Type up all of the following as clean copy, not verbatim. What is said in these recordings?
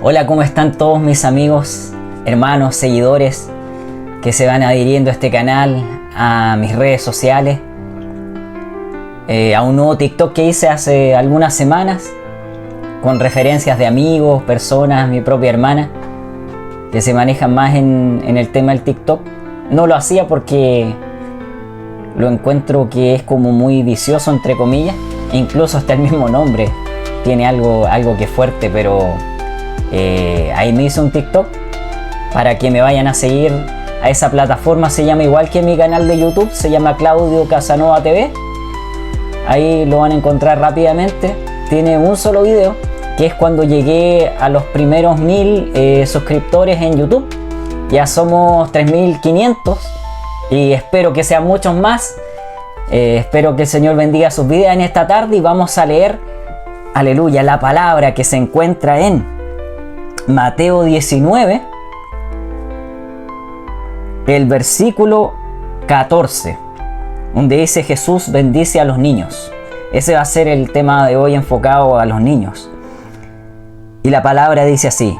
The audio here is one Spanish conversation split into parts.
Hola, ¿cómo están todos mis amigos, hermanos, seguidores que se van adhiriendo a este canal, a mis redes sociales, a un nuevo TikTok que hice hace algunas semanas con referencias de amigos, personas, mi propia hermana que se manejan más en el tema del TikTok? No lo hacía porque lo encuentro que es como muy vicioso, entre comillas, e incluso hasta el mismo nombre tiene algo que es fuerte, pero ahí me hice un TikTok para que me vayan a seguir a esa plataforma. Se llama igual que mi canal de YouTube, se llama Claudio Casanova TV. Ahí lo van a encontrar rápidamente. Tiene un solo video, que es cuando llegué a los primeros 1000 suscriptores en YouTube. Ya somos 3500 y espero que sean muchos más. Espero que el Señor bendiga sus vidas en esta tarde, y vamos a leer, aleluya, la palabra que se encuentra en Mateo 19, el versículo 14, donde dice: Jesús bendice a los niños. Ese va a ser el tema de hoy, enfocado a los niños. Y la palabra dice así: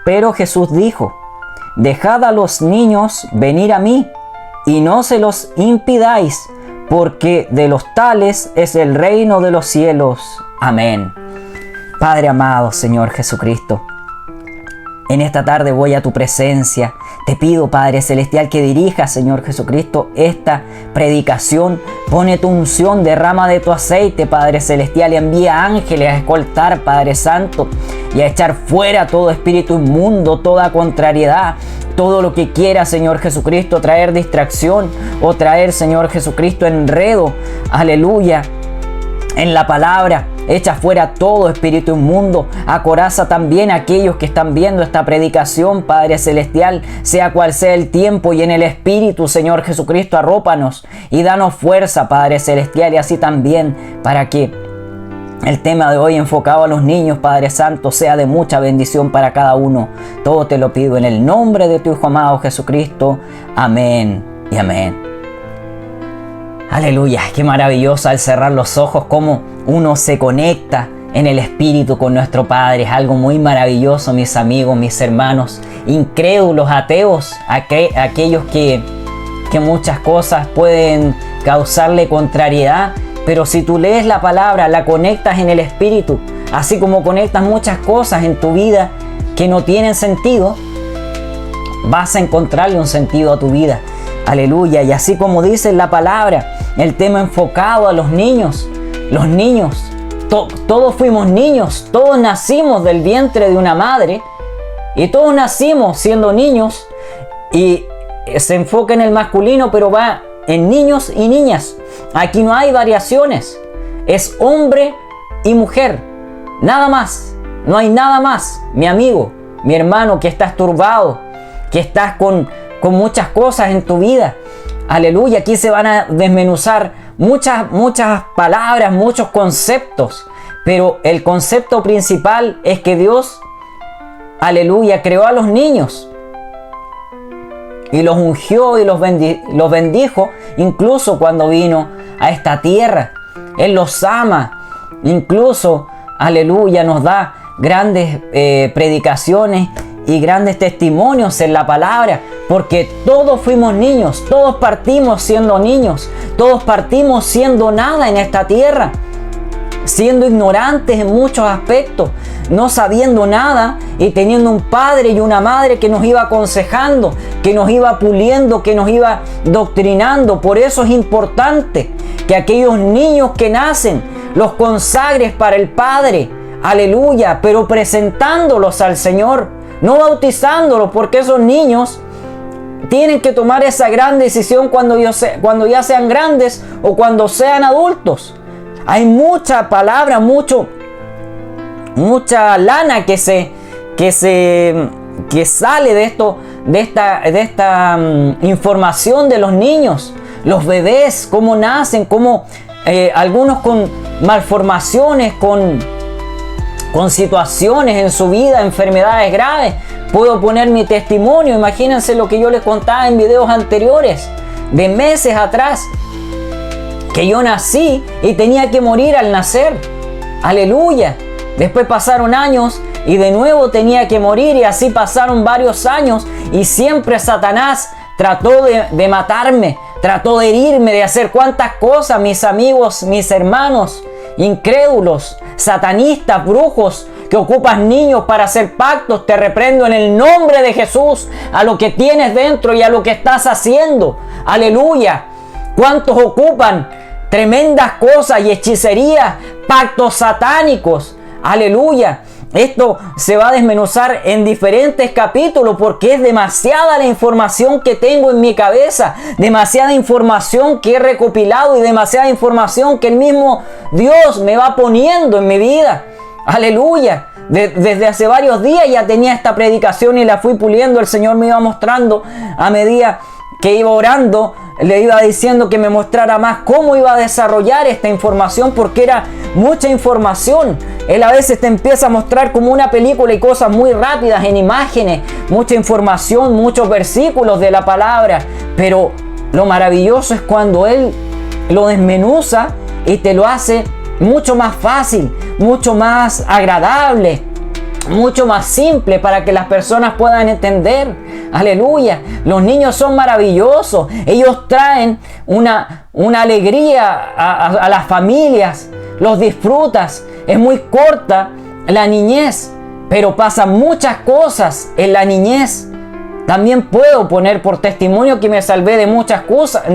pero Jesús dijo: dejad a los niños venir a mí, y no se los impidáis, porque de los tales es el reino de los cielos. Amén. Padre amado, Señor Jesucristo, en esta tarde voy a tu presencia. Te pido, Padre Celestial, que dirijas, Señor Jesucristo, esta predicación. Pone tu unción, derrama de tu aceite, Padre Celestial, y envía ángeles a escoltar, Padre Santo, y a echar fuera todo espíritu inmundo, toda contrariedad, todo lo que quiera, Señor Jesucristo, traer distracción o traer, Señor Jesucristo, enredo, aleluya, en la palabra. Echa fuera todo espíritu inmundo. Acoraza también a aquellos que están viendo esta predicación, Padre Celestial, sea cual sea el tiempo, y en el Espíritu, Señor Jesucristo, arrópanos y danos fuerza, Padre Celestial, y así también para que el tema de hoy, enfocado a los niños, Padre Santo, sea de mucha bendición para cada uno. Todo te lo pido en el nombre de tu Hijo amado Jesucristo. Amén y amén. Aleluya, qué maravilloso al cerrar los ojos, cómo uno se conecta en el Espíritu con nuestro Padre. Es algo muy maravilloso, mis amigos, mis hermanos, incrédulos, ateos, aquellos que muchas cosas pueden causarle contrariedad, pero si tú lees la palabra, la conectas en el Espíritu, así como conectas muchas cosas en tu vida que no tienen sentido, vas a encontrarle un sentido a tu vida. Aleluya, y así como dice la palabra, el tema enfocado a los niños. Los niños, todos fuimos niños, todos nacimos del vientre de una madre, y todos nacimos siendo niños, y se enfoca en el masculino, pero va en niños y niñas. Aquí no hay variaciones, es hombre y mujer, nada más, no hay nada más. Mi amigo, mi hermano, que estás turbado, que estás con muchas cosas en tu vida, aleluya, aquí se van a desmenuzar muchas palabras, muchos conceptos, pero el concepto principal es que Dios, aleluya, creó a los niños y los ungió y los bendijo, incluso cuando vino a esta tierra. Él los ama, incluso, aleluya, nos da grandes predicaciones y grandes testimonios en la palabra, porque todos fuimos niños, todos partimos siendo niños, todos partimos siendo nada en esta tierra, siendo ignorantes en muchos aspectos, no sabiendo nada, y teniendo un padre y una madre que nos iba aconsejando, que nos iba puliendo, que nos iba doctrinando. Por eso es importante que aquellos niños que nacen los consagres para el Padre, aleluya, pero presentándolos al Señor, no bautizándolos, porque esos niños tienen que tomar esa gran decisión cuando ya sean grandes o cuando sean adultos. Hay mucha palabra, mucha lana que sale de esto, de esta información de los niños, los bebés, cómo nacen, cómo algunos con malformaciones, con situaciones en su vida, enfermedades graves. Puedo poner mi testimonio. Imagínense lo que yo les contaba en videos anteriores, de meses atrás, que yo nací y tenía que morir al nacer. Aleluya. Después pasaron años y de nuevo tenía que morir, y así pasaron varios años y siempre Satanás trató de matarme, trató de herirme, de hacer cuantas cosas, mis amigos, mis hermanos, incrédulos, satanistas, brujos, que ocupas niños para hacer pactos. Te reprendo en el nombre de Jesús a lo que tienes dentro y a lo que estás haciendo. Aleluya. ¿Cuántos ocupan tremendas cosas y hechicerías, pactos satánicos? Aleluya. Esto se va a desmenuzar en diferentes capítulos porque es demasiada la información que tengo en mi cabeza, demasiada información que he recopilado y demasiada información que el mismo Dios me va poniendo en mi vida. Aleluya. Desde hace varios días ya tenía esta predicación y la fui puliendo. El Señor me iba mostrando a medida que iba orando, le iba diciendo que me mostrara más cómo iba a desarrollar esta información, porque era mucha información. Él a veces te empieza a mostrar como una película y cosas muy rápidas en imágenes, mucha información, muchos versículos de la palabra, pero lo maravilloso es cuando Él lo desmenuza y te lo hace mucho más fácil, mucho más agradable, mucho más simple para que las personas puedan entender. Aleluya. Los niños son maravillosos. Ellos traen una alegría a las familias. Los disfrutas. Es muy corta la niñez, pero pasan muchas cosas en la niñez. También puedo poner por testimonio que me salvé de muchas cosas,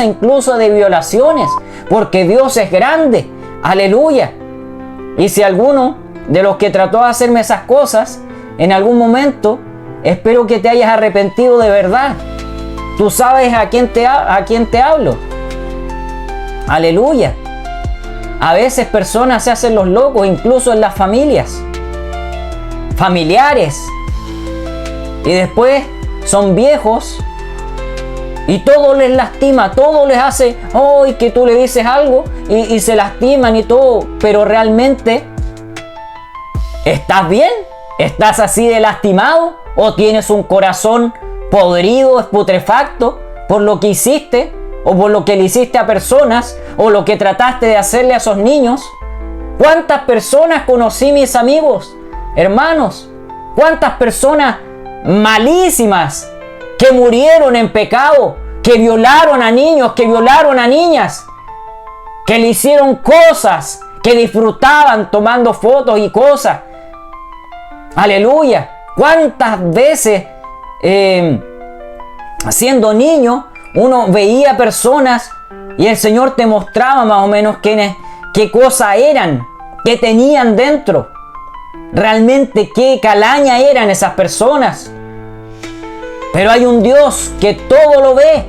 incluso de violaciones, porque Dios es grande. Aleluya. Y si alguno de los que trató de hacerme esas cosas, en algún momento, espero que te hayas arrepentido de verdad. Tú sabes a quién te hablo. Aleluya. A veces personas se hacen los locos, incluso en las familias. Familiares. Y después son viejos y todo les lastima, todo les hace, que tú le dices algo y se lastiman y todo, pero realmente, ¿estás bien? ¿Estás así de lastimado? ¿O tienes un corazón podrido, putrefacto por lo que hiciste? ¿O por lo que le hiciste a personas? ¿O lo que trataste de hacerle a esos niños? ¿Cuántas personas conocí, mis amigos, hermanos? ¿Cuántas personas malísimas que murieron en pecado, que violaron a niños, que violaron a niñas, que le hicieron cosas, que disfrutaban tomando fotos y cosas? Aleluya. ¿Cuántas veces siendo niño uno veía personas y el Señor te mostraba más o menos qué cosas eran, qué tenían dentro? Realmente qué calaña eran esas personas. Pero hay un Dios que todo lo ve.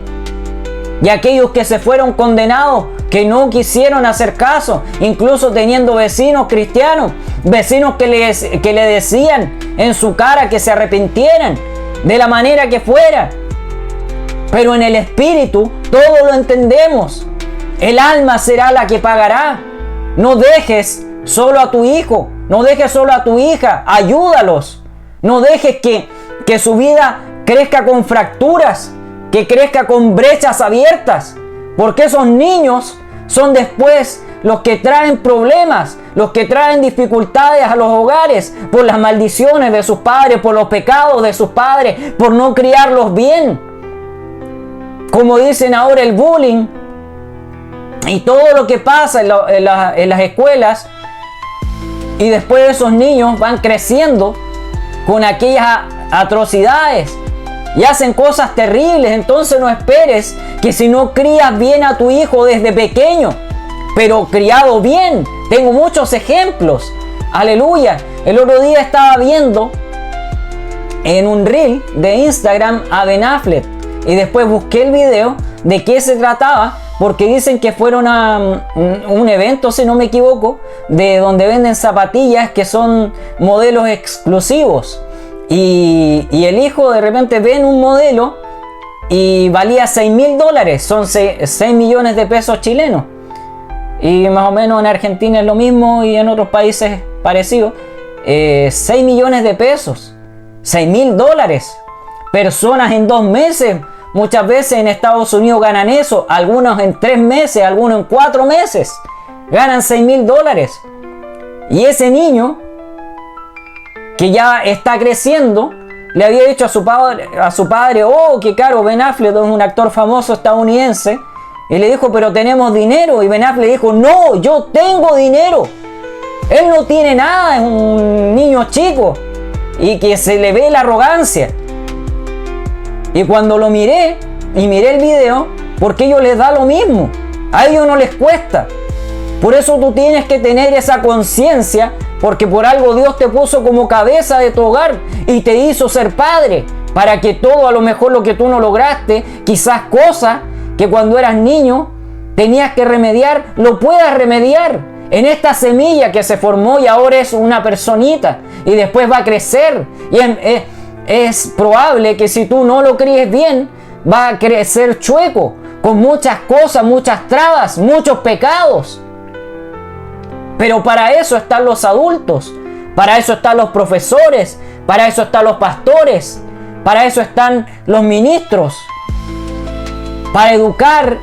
Y aquellos que se fueron condenados, que no quisieron hacer caso, incluso teniendo vecinos cristianos, vecinos que le decían en su cara que se arrepintieran de la manera que fuera. Pero en el espíritu todo lo entendemos. El alma será la que pagará. No dejes solo a tu hijo, no dejes solo a tu hija, ayúdalos. No dejes que su vida crezca con fracturas, que crezca con brechas abiertas, porque esos niños son después los que traen problemas, los que traen dificultades a los hogares por las maldiciones de sus padres, por los pecados de sus padres, por no criarlos bien. Como dicen ahora, el bullying y todo lo que pasa en las escuelas, y después esos niños van creciendo con aquellas atrocidades y hacen cosas terribles. Entonces no esperes que si no crías bien a tu hijo desde pequeño, pero criado bien. Tengo muchos ejemplos. Aleluya. El otro día estaba viendo en un reel de Instagram a Ben Affleck y después busqué el video de qué se trataba, porque dicen que fueron a un evento, si no me equivoco, de donde venden zapatillas que son modelos exclusivos. Y el hijo de repente ve un modelo y valía $6.000, son 6 millones de pesos chilenos. Y más o menos en Argentina es lo mismo y en otros países parecido. 6 millones de pesos, $6.000. Personas en 2 meses, muchas veces en Estados Unidos ganan eso, algunos en 3 meses, algunos en 4 meses, ganan $6.000. Y ese niño, que ya está creciendo, le había dicho a su padre, oh, que caro, Ben Affleck es un actor famoso estadounidense. Y le dijo, pero tenemos dinero. Y Ben Affleck le dijo, no, yo tengo dinero. Él no tiene nada, es un niño chico. Y que se le ve la arrogancia. Y cuando lo miré, y miré el video, porque a ellos les da lo mismo. A ellos no les cuesta. Por eso tú tienes que tener esa conciencia, porque por algo Dios te puso como cabeza de tu hogar y te hizo ser padre, para que todo, a lo mejor lo que tú no lograste, quizás cosas que cuando eras niño tenías que remediar, lo puedas remediar en esta semilla que se formó y ahora es una personita y después va a crecer. Y es probable que si tú no lo críes bien, va a crecer chueco, con muchas cosas, muchas trabas, muchos pecados. Pero para eso están los adultos, para eso están los profesores, para eso están los pastores, para eso están los ministros, para educar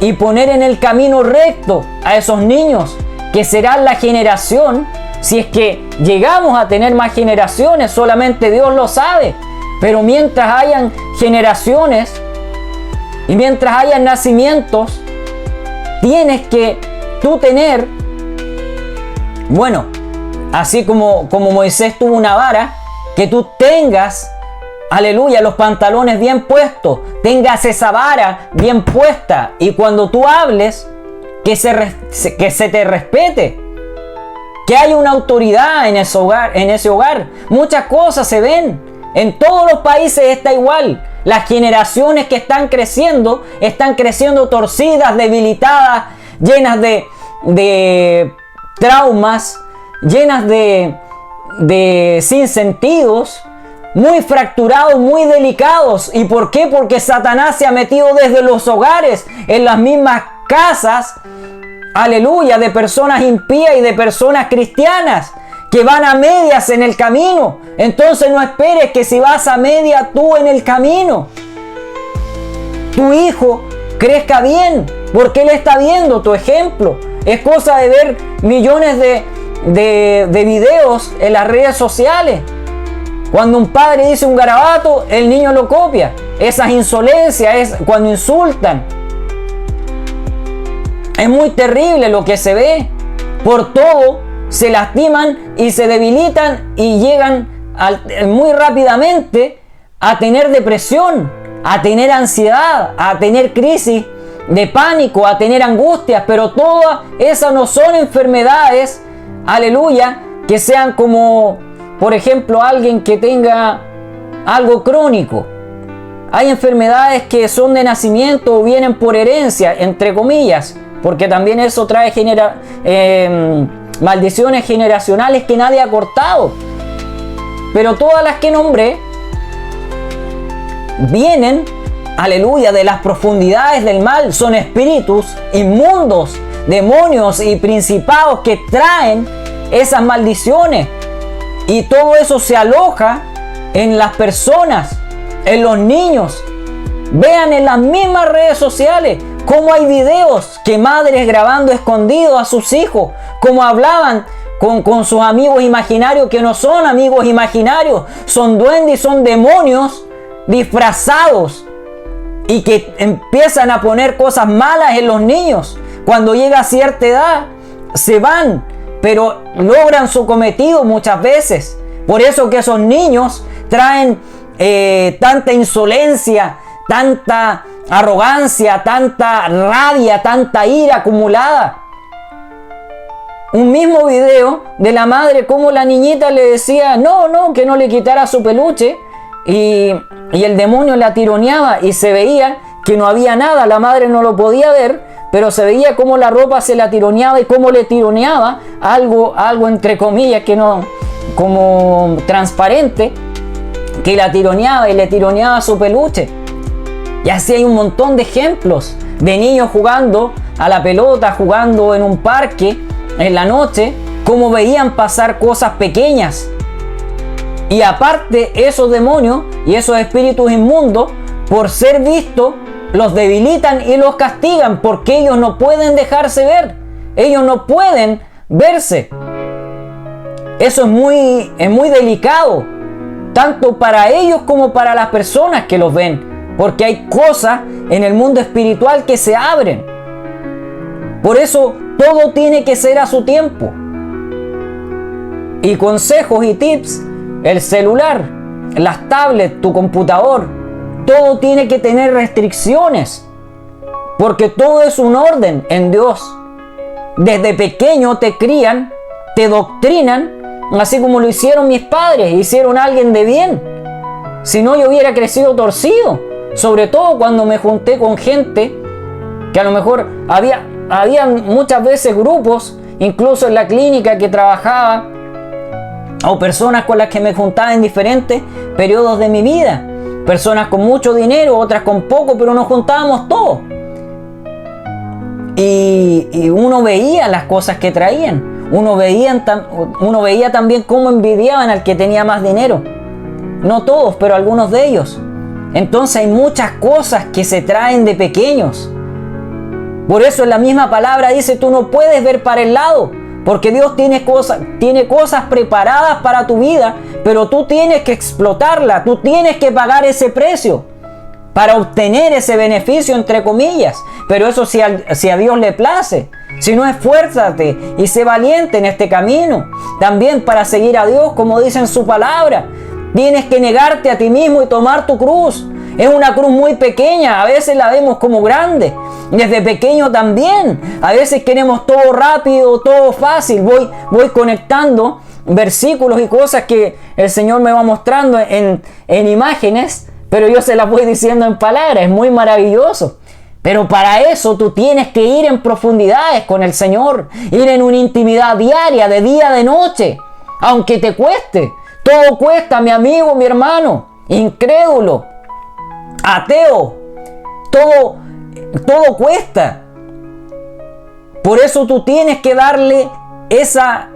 y poner en el camino recto a esos niños, que serán la generación, si es que llegamos a tener más generaciones, solamente Dios lo sabe, pero mientras hayan generaciones y mientras hayan nacimientos, tienes que tú tener, bueno, así como Moisés tuvo una vara, que tú tengas, aleluya, los pantalones bien puestos, tengas esa vara bien puesta, y cuando tú hables, que se te respete, que haya una autoridad en ese hogar. Muchas cosas se ven, en todos los países está igual. Las generaciones que están creciendo torcidas, debilitadas, llenas de traumas, llenas de sinsentidos, muy fracturados, muy delicados. ¿Y por qué? Porque Satanás se ha metido desde los hogares, en las mismas casas, aleluya, de personas impías y de personas cristianas que van a medias en el camino. Entonces no esperes que si vas a media tú en el camino, tu hijo crezca bien, porque él está viendo tu ejemplo. Es cosa de ver millones de videos en las redes sociales. Cuando un padre dice un garabato, el niño lo copia. Esas insolencias es cuando insultan. Es muy terrible lo que se ve. Por todo se lastiman y se debilitan y llegan muy rápidamente a tener depresión, a tener ansiedad, a tener crisis de pánico, a tener angustias. Pero todas esas no son enfermedades, aleluya, que sean como, por ejemplo, alguien que tenga algo crónico. Hay enfermedades que son de nacimiento o vienen por herencia, entre comillas, porque también eso trae maldiciones generacionales que nadie ha cortado. Pero todas las que nombré vienen, aleluya, de las profundidades del mal. Son espíritus inmundos, demonios y principados que traen esas maldiciones. Y todo eso se aloja en las personas, en los niños. Vean en las mismas redes sociales cómo hay videos que madres grabando escondidos a sus hijos, cómo hablaban con sus amigos imaginarios, que no son amigos imaginarios, son duendes, son demonios disfrazados, y que empiezan a poner cosas malas en los niños. Cuando llega a cierta edad se van, pero logran su cometido muchas veces. Por eso que esos niños traen tanta insolencia, tanta arrogancia, tanta rabia, tanta ira acumulada. Un mismo video de la madre, como la niñita le decía no, que no le quitara su peluche, y el demonio la tironeaba, y se veía que no había nada, la madre no lo podía ver, pero se veía cómo la ropa se la tironeaba y cómo le tironeaba algo entre comillas, que no, como transparente, que la tironeaba y le tironeaba su peluche. Y así hay un montón de ejemplos de niños jugando a la pelota, jugando en un parque en la noche, cómo veían pasar cosas pequeñas. Y aparte, esos demonios y esos espíritus inmundos, por ser vistos, los debilitan y los castigan, porque ellos no pueden dejarse ver, ellos no pueden verse. Eso es muy delicado, tanto para ellos como para las personas que los ven, porque hay cosas en el mundo espiritual que se abren. Por eso todo tiene que ser a su tiempo. Y consejos y tips: el celular, las tablets, tu computador, todo tiene que tener restricciones, porque todo es un orden en Dios. Desde pequeño te crían, te doctrinan, así como lo hicieron mis padres, hicieron a alguien de bien. Si no, yo hubiera crecido torcido, sobre todo cuando me junté con gente que a lo mejor había muchas veces grupos, incluso en la clínica que trabajaba, o personas con las que me juntaba en diferentes periodos de mi vida. Personas con mucho dinero, otras con poco, pero nos juntábamos todos. Y uno veía las cosas que traían. Uno veía también cómo envidiaban al que tenía más dinero. No todos, pero algunos de ellos. Entonces hay muchas cosas que se traen de pequeños. Por eso en la misma palabra dice: tú no puedes ver para el lado, porque Dios tiene cosas preparadas para tu vida, pero tú tienes que explotarla, tú tienes que pagar ese precio para obtener ese beneficio, entre comillas. Pero eso si a Dios le place. Si no, esfuérzate y sé valiente en este camino. También para seguir a Dios, como dice en su palabra, tienes que negarte a ti mismo y tomar tu cruz. Es una cruz muy pequeña, a veces la vemos como grande. Desde pequeño también. A veces queremos todo rápido, todo fácil. Voy conectando versículos y cosas que el Señor me va mostrando en imágenes, pero yo se las voy diciendo en palabras. Es muy maravilloso. Pero para eso tú tienes que ir en profundidades con el Señor. Ir en una intimidad diaria, de día, de noche. Aunque te cueste. Todo cuesta, mi amigo, mi hermano. Incrédulo. Ateo. Todo cuesta. Por eso tú tienes que darle esa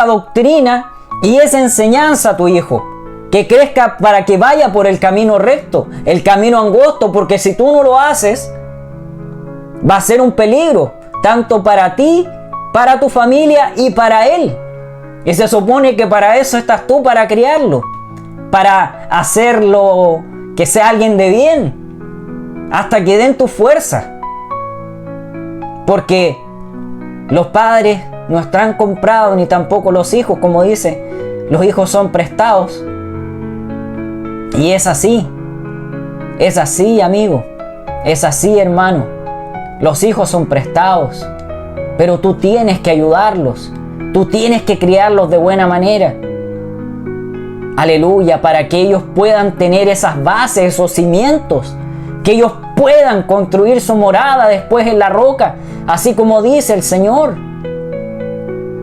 doctrina y esa enseñanza a tu hijo. Que crezca para que vaya por el camino recto, el camino angosto, porque si tú no lo haces, va a ser un peligro, tanto para ti, para tu familia y para él. Y se supone que para eso estás tú, para criarlo, para hacerlo que sea alguien de bien, hasta que den tu fuerza. Porque los padres no están comprados, ni tampoco los hijos, como dice, los hijos son prestados. Y es así, amigo, es así, hermano. Los hijos son prestados, pero tú tienes que ayudarlos, tú tienes que criarlos de buena manera. Aleluya, para que ellos puedan tener esas bases, esos cimientos, que ellos puedan construir su morada después en la roca, así como dice el Señor.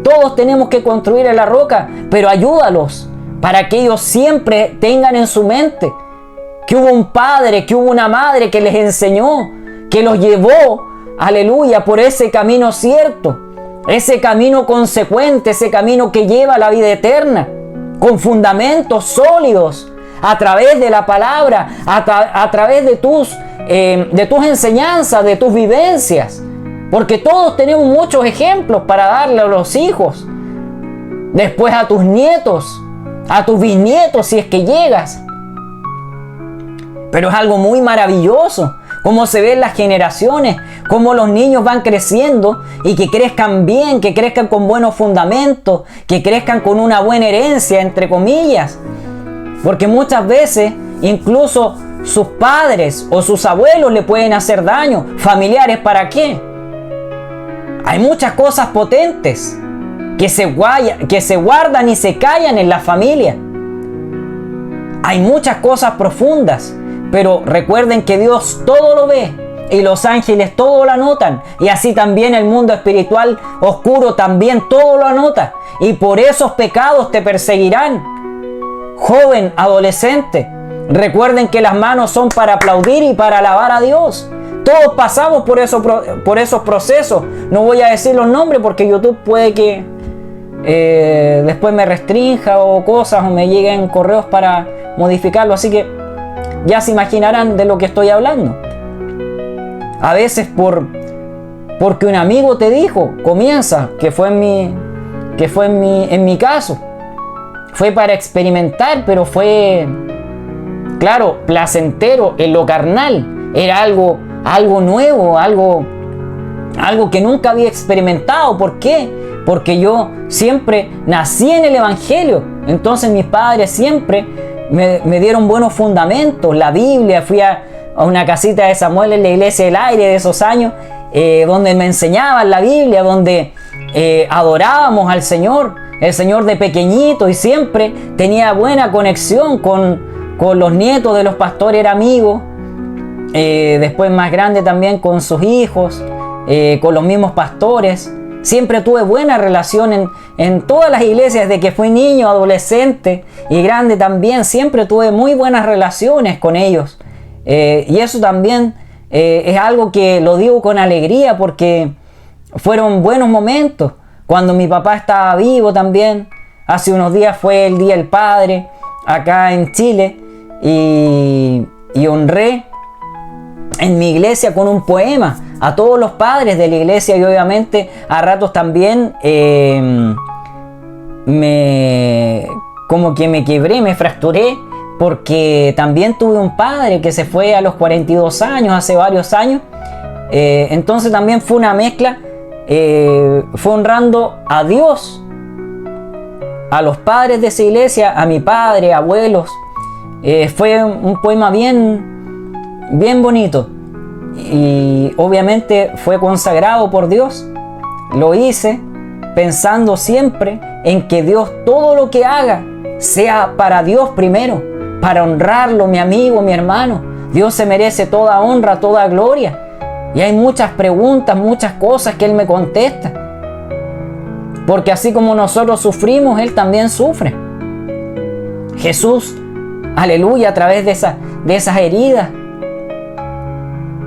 Todos tenemos que construir en la roca, pero ayúdalos para que ellos siempre tengan en su mente que hubo un padre, que hubo una madre que les enseñó, que los llevó, aleluya, por ese camino cierto, ese camino consecuente, ese camino que lleva a la vida eterna, con fundamentos sólidos, a través de la palabra, a través de tus enseñanzas, de tus vivencias, porque todos tenemos muchos ejemplos para darle a los hijos, después a tus nietos, a tus bisnietos si es que llegas. Pero es algo muy maravilloso cómo se ven las generaciones, cómo los niños van creciendo y que crezcan bien, que crezcan con buenos fundamentos, que crezcan con una buena herencia, entre comillas. Porque muchas veces incluso sus padres o sus abuelos le pueden hacer daño. ¿Familiares para qué? Hay muchas cosas potentes que se guardan y se callan en la familia. Hay muchas cosas profundas, pero recuerden que Dios todo lo ve y los ángeles todo lo anotan, y así también el mundo espiritual oscuro también todo lo anota, y por esos pecados te perseguirán. Joven, adolescente, recuerden que las manos son para aplaudir y para alabar a Dios. Todos pasamos por esos procesos. No voy a decir los nombres porque YouTube puede que después me restrinja o cosas, o me lleguen correos para modificarlo, así que ya se imaginarán de lo que estoy hablando. A veces porque un amigo te dijo, comienza, que fue en mi caso, fue para experimentar, pero fue, claro, placentero en lo carnal. Era algo nuevo, algo que nunca había experimentado. ¿Por qué? Porque yo siempre nací en el Evangelio. Entonces mis padres siempre me dieron buenos fundamentos. La Biblia, fui a una casita de Samuel en la Iglesia del Aire de esos años, donde me enseñaban la Biblia, donde adorábamos al Señor, el Señor de pequeñito, y siempre tenía buena conexión con los nietos de los pastores, era amigo. Después más grande también con sus hijos, con los mismos pastores. Siempre tuve buena relación en todas las iglesias, desde que fui niño, adolescente y grande también. Siempre tuve muy buenas relaciones con ellos. Y eso también es algo que lo digo con alegría, porque fueron buenos momentos. Cuando mi papá estaba vivo también, hace unos días fue el Día del Padre acá en Chile, y honré en mi iglesia con un poema a todos los padres de la iglesia, y obviamente a ratos también como que me quebré, me fracturé, porque también tuve un padre que se fue a los 42 años, hace varios años. Entonces también fue una mezcla, fue honrando a Dios, a los padres de esa iglesia, a mi padre, abuelos. Fue un poema bien bonito, y obviamente fue consagrado por Dios. Lo hice pensando siempre en que Dios, todo lo que haga, sea para Dios primero, para honrarlo, mi amigo, mi hermano. Dios se merece toda honra, toda gloria. Y hay muchas preguntas, muchas cosas que Él me contesta, porque así como nosotros sufrimos, Él también sufre. Jesús, aleluya, a través de esas heridas,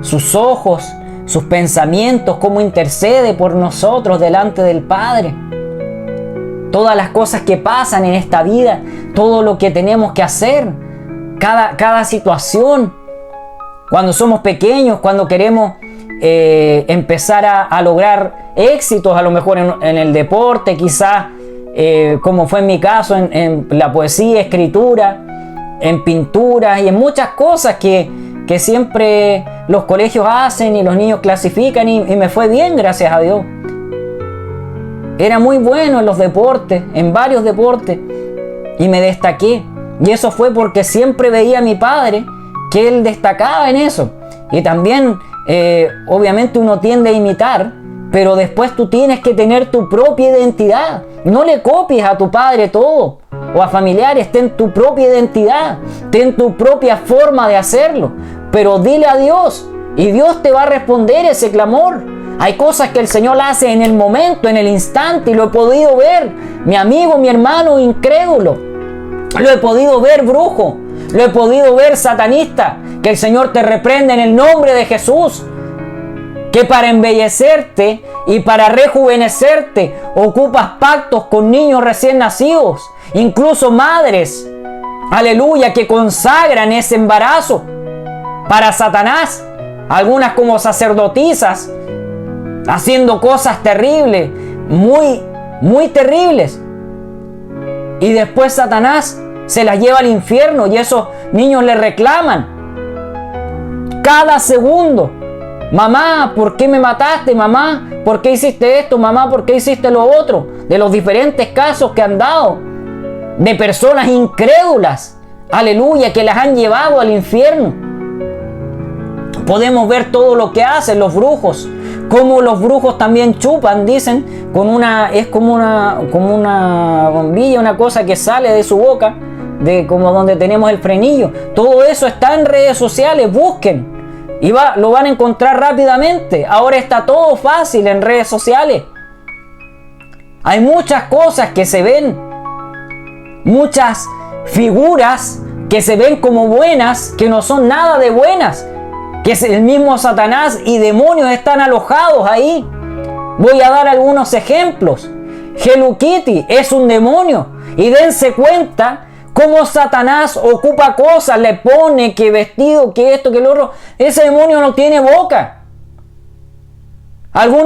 sus ojos, sus pensamientos, cómo intercede por nosotros delante del Padre. Todas las cosas que pasan en esta vida, todo lo que tenemos que hacer, cada situación. Cuando somos pequeños, cuando queremos empezar a lograr éxitos, a lo mejor en el deporte, quizás, como fue en mi caso, en la poesía, escritura, en pintura y en muchas cosas que siempre los colegios hacen y los niños clasifican, y me fue bien, gracias a Dios. Era muy bueno en los deportes, en varios deportes, y me destaqué. Y eso fue porque siempre veía a mi padre que él destacaba en eso. Y también, obviamente uno tiende a imitar, pero después tú tienes que tener tu propia identidad. No le copies a tu padre todo, o a familiares. Ten tu propia identidad, ten tu propia forma de hacerlo, pero dile a Dios, y Dios te va a responder ese clamor. Hay cosas que el Señor hace en el momento, en el instante, y lo he podido ver, mi amigo, mi hermano incrédulo. Lo he podido ver, brujo. Lo he podido ver, satanista. Que el Señor te reprenda en el nombre de Jesús. Que para embellecerte y para rejuvenecerte ocupas pactos con niños recién nacidos, incluso madres, aleluya, que consagran ese embarazo para Satanás. Algunas como sacerdotisas, haciendo cosas terribles, muy terribles. Y después Satanás se las lleva al infierno, y esos niños le reclaman cada segundo: mamá, ¿por qué me mataste? Mamá, ¿por qué hiciste esto? Mamá, ¿por qué hiciste lo otro? De los diferentes casos que han dado de personas incrédulas, aleluya, que las han llevado al infierno. Podemos ver todo lo que hacen los brujos, como los brujos también chupan, dicen, es como una bombilla, una cosa que sale de su boca, como donde tenemos el frenillo. Todo eso está en redes sociales, busquen y lo van a encontrar rápidamente. Ahora está todo fácil en redes sociales. Hay muchas cosas que se ven, muchas figuras que se ven como buenas, que no son nada de buenas, que es el mismo Satanás y demonios están alojados ahí. Voy a dar algunos ejemplos. Hello Kitty es un demonio, y dense cuenta cómo Satanás ocupa cosas, le pone que vestido, que esto, que lo otro. Ese demonio no tiene boca.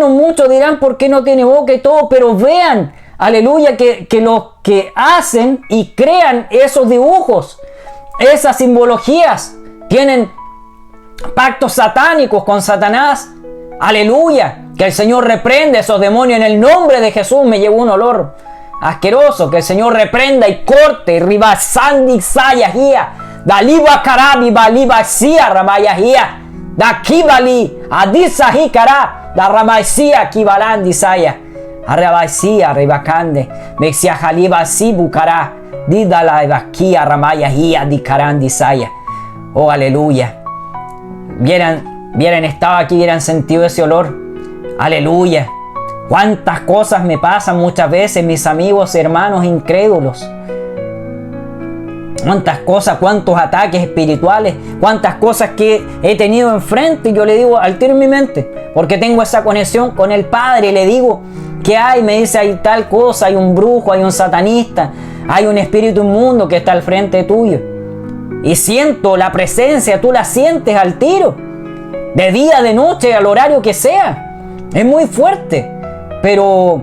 Muchos dirán por qué no tiene boca y todo, pero vean aleluya, que los que hacen y crean esos dibujos, esas simbologías, tienen pactos satánicos con Satanás. Aleluya, que el Señor reprenda esos demonios en el nombre de Jesús. Me llegó un olor asqueroso. Que el Señor reprenda y corte. Ribasandi sayahia, daliba karabi baliba sia rabayahia, da kibali adisahi kara, da ramaisia kibalandi saya, arabaisia ribakande, mexia jaliba sibu kara, didala evakia ramayahia di karandi saya. Oh, aleluya. Vieran estado aquí, hubieran sentido ese olor. Aleluya. Cuántas cosas me pasan muchas veces, mis amigos, hermanos incrédulos. Cuántas cosas, cuántos ataques espirituales, cuántas cosas que he tenido enfrente. Y yo le digo al tiro en mi mente, porque tengo esa conexión con el Padre. Le digo, ¿qué hay? Me dice, hay tal cosa, hay un brujo, hay un satanista, hay un espíritu inmundo que está al frente tuyo. Y siento la presencia, tú la sientes al tiro, de día, de noche, al horario que sea. Es muy fuerte, pero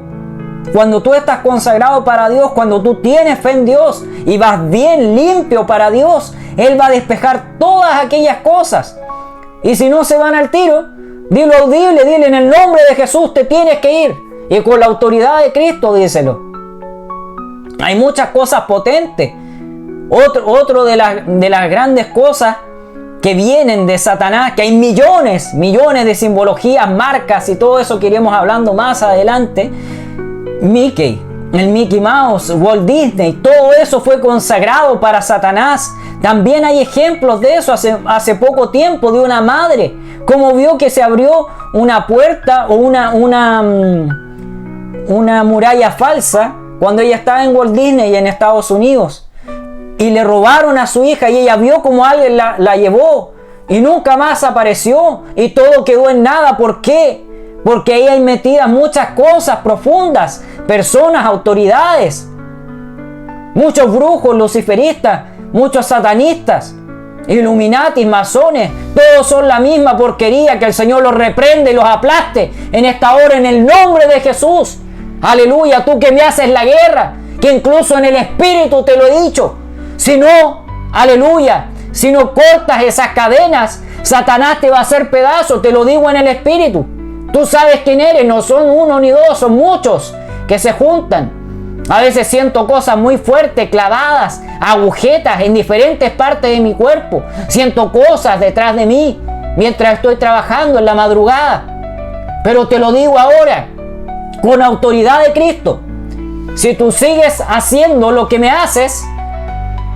cuando tú estás consagrado para Dios, cuando tú tienes fe en Dios y vas bien limpio para Dios, Él va a despejar todas aquellas cosas. Y si no se van al tiro, dilo audible, dile, en el nombre de Jesús te tienes que ir. Y con la autoridad de Cristo, díselo. Hay muchas cosas potentes. Otro de las grandes cosas que vienen de Satanás, que hay millones de simbologías, marcas y todo eso que iremos hablando más adelante. Mickey, el Mickey Mouse, Walt Disney, todo eso fue consagrado para Satanás. También hay ejemplos de eso hace poco tiempo, de una madre, como vio que se abrió una puerta o una muralla falsa cuando ella estaba en Walt Disney y en Estados Unidos. Y le robaron a su hija y ella vio como alguien la llevó y nunca más apareció y todo quedó en nada. ¿Por qué? Porque ahí hay metidas muchas cosas profundas, personas, autoridades, muchos brujos, luciferistas, muchos satanistas, Illuminati, masones, todos son la misma porquería. Que el Señor los reprende y los aplaste en esta hora en el nombre de Jesús. Aleluya, tú que me haces la guerra, que incluso en el espíritu te lo he dicho. Si no, aleluya, si no cortas esas cadenas, Satanás te va a hacer pedazos, te lo digo en el espíritu. Tú sabes quién eres, no son uno ni dos, son muchos que se juntan. A veces siento cosas muy fuertes, clavadas, agujetas en diferentes partes de mi cuerpo. Siento cosas detrás de mí mientras estoy trabajando en la madrugada. Pero te lo digo ahora, con autoridad de Cristo. Si tú sigues haciendo lo que me haces,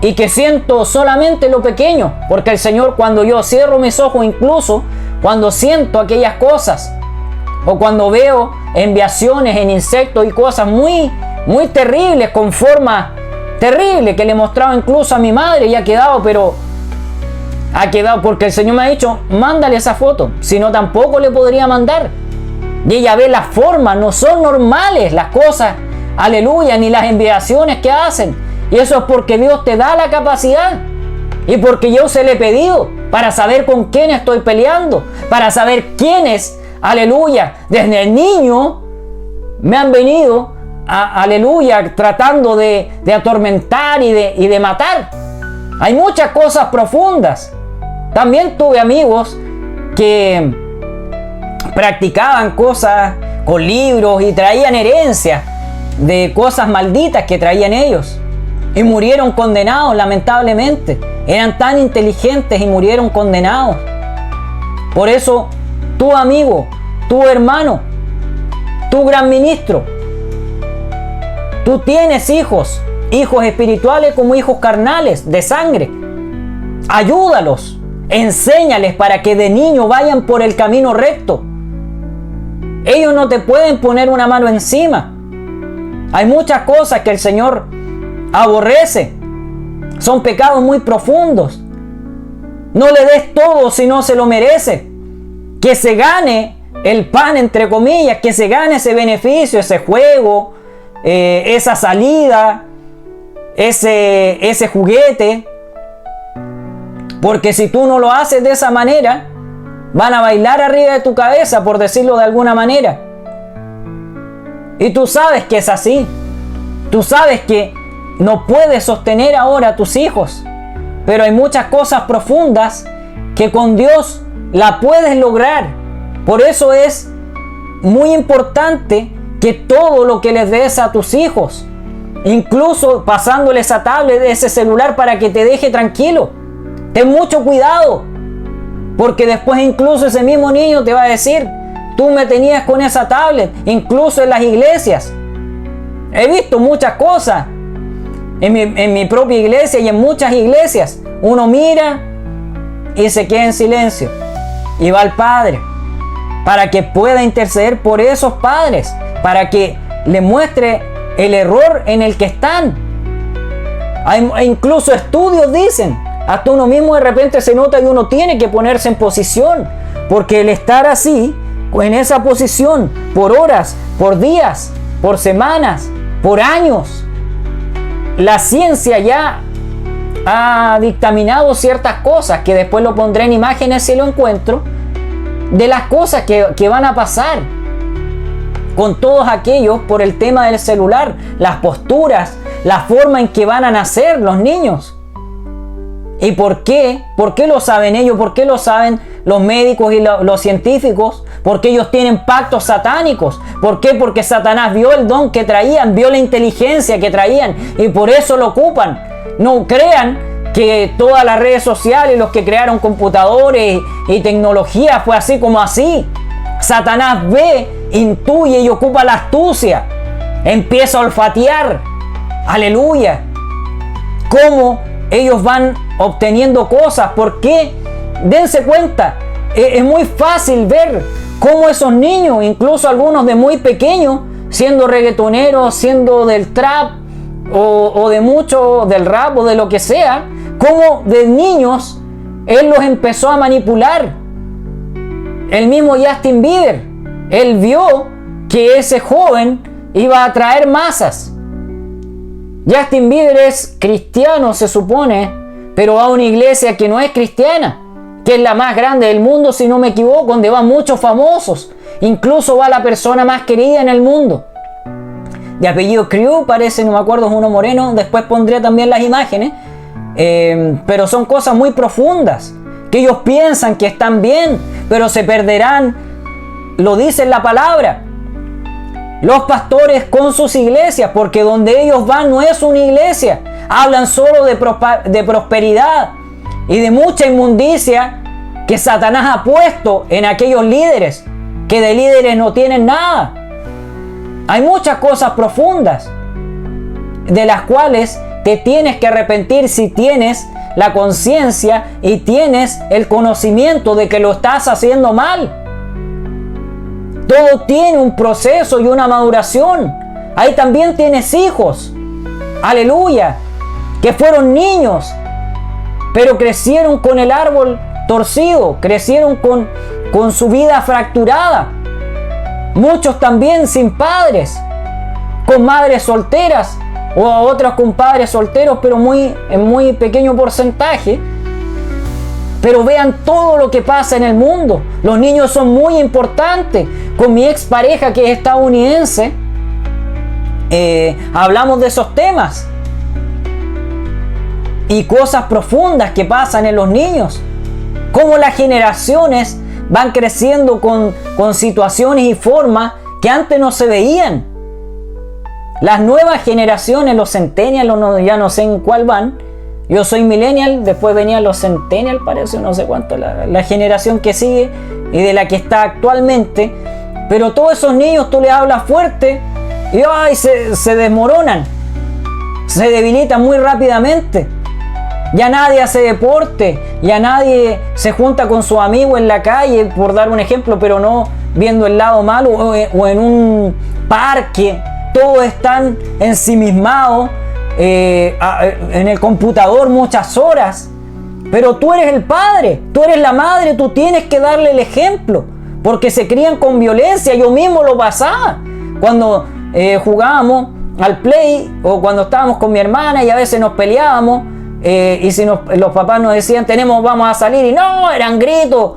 y que siento solamente lo pequeño, porque el Señor, cuando yo cierro mis ojos, incluso cuando siento aquellas cosas, o cuando veo enviaciones en insectos y cosas muy terribles, con forma terrible, que le he mostrado incluso a mi madre y ha quedado porque el Señor me ha dicho, mándale esa foto, si no tampoco le podría mandar. Y ella ve las formas, no son normales las cosas, aleluya, ni las enviaciones que hacen. Y eso es porque Dios te da la capacidad. Y porque yo se le he pedido para saber con quién estoy peleando. Para saber quiénes, aleluya, desde el niño me han venido, aleluya, tratando de atormentar y de matar. Hay muchas cosas profundas. También tuve amigos que practicaban cosas con libros y traían herencias de cosas malditas que traían ellos. Y murieron condenados, lamentablemente. Eran tan inteligentes y murieron condenados. Por eso, tu amigo, tu hermano, tu gran ministro, tú tienes hijos espirituales como hijos carnales, de sangre. Ayúdalos, enséñales para que de niño vayan por el camino recto. Ellos no te pueden poner una mano encima. Hay muchas cosas que el Señor aborrece. Son pecados muy profundos. No le des todo si no se lo merece. Que se gane el pan, entre comillas, que se gane ese beneficio, ese juego, esa salida, ese juguete. Porque si tú no lo haces de esa manera, van a bailar arriba de tu cabeza, por decirlo de alguna manera. Y tú sabes que es así. Tú sabes que no puedes sostener ahora a tus hijos, pero hay muchas cosas profundas que con Dios la puedes lograr. Por eso es muy importante que todo lo que les des a tus hijos, incluso pasándoles esa tablet, ese celular, para que te deje tranquilo. Ten mucho cuidado, porque después incluso ese mismo niño te va a decir: tú me tenías con esa tablet. Incluso en las iglesias he visto muchas cosas, en mi propia iglesia y en muchas iglesias. Uno mira y se queda en silencio y va al padre para que pueda interceder por esos padres, para que le muestre el error en el que están. Hay incluso estudios dicen, hasta uno mismo de repente se nota que uno tiene que ponerse en posición, porque el estar así, en esa posición, por horas, por días, por semanas, por años, la ciencia ya ha dictaminado ciertas cosas, que después lo pondré en imágenes si lo encuentro, de las cosas que van a pasar con todos aquellos por el tema del celular, las posturas, la forma en que van a nacer los niños. ¿Y por qué? ¿Por qué lo saben ellos? ¿Por qué lo saben los médicos y los científicos? Porque ellos tienen pactos satánicos. ¿Por qué? Porque Satanás vio el don que traían, vio la inteligencia que traían, y por eso lo ocupan. No crean que todas las redes sociales, los que crearon computadores y tecnología, fue así como así. Satanás ve, intuye y ocupa la astucia. Empieza a olfatear. Aleluya. ¿Cómo ellos van obteniendo cosas? ¿Por qué? Dense cuenta. Es muy fácil ver cómo esos niños, incluso algunos de muy pequeños, siendo reggaetoneros, siendo del trap o de mucho del rap o de lo que sea, cómo de niños él los empezó a manipular. El mismo Justin Bieber, él vio que ese joven iba a atraer masas. Justin Bieber es cristiano, se supone, pero va a una iglesia que no es cristiana, que es la más grande del mundo, si no me equivoco, donde van muchos famosos. Incluso va la persona más querida en el mundo, de apellido Crew, parece, no me acuerdo, es uno moreno. Después pondré también las imágenes. Pero son cosas muy profundas, que ellos piensan que están bien, pero se perderán. Lo dice la palabra. Los pastores con sus iglesias, porque donde ellos van no es una iglesia. Hablan solo de prosperidad y de mucha inmundicia que Satanás ha puesto en aquellos líderes, que de líderes no tienen nada. Hay muchas cosas profundas de las cuales te tienes que arrepentir si tienes la conciencia y tienes el conocimiento de que lo estás haciendo mal. Todo tiene un proceso y una maduración. Ahí también tienes hijos, aleluya, que fueron niños, pero crecieron con el árbol torcido, crecieron con su vida fracturada. Muchos también sin padres, con madres solteras, o otros con padres solteros, pero en muy pequeño porcentaje. Pero vean todo lo que pasa en el mundo. Los niños son muy importantes. Con mi expareja, que es estadounidense, hablamos de esos temas y cosas profundas que pasan en los niños. Cómo las generaciones van creciendo con situaciones y formas que antes no se veían. Las nuevas generaciones, los centennials, ya no sé en cuál van. Yo soy millennial, después venían los centennials, parece, no sé cuánto, la generación que sigue y de la que está actualmente. Pero todos esos niños tú les hablas fuerte y ¡ay! Se desmoronan, se debilitan muy rápidamente. Ya nadie hace deporte, ya nadie se junta con sus amigos en la calle, por dar un ejemplo, pero no viendo el lado malo, o en un parque. Todos están ensimismados en el computador muchas horas. Pero tú eres el padre, tú eres la madre, tú tienes que darle el ejemplo, porque se crían con violencia. Yo mismo lo pasaba cuando jugábamos al play, o cuando estábamos con mi hermana y a veces nos peleábamos. Y si los papás nos decían vamos a salir, y no, eran gritos,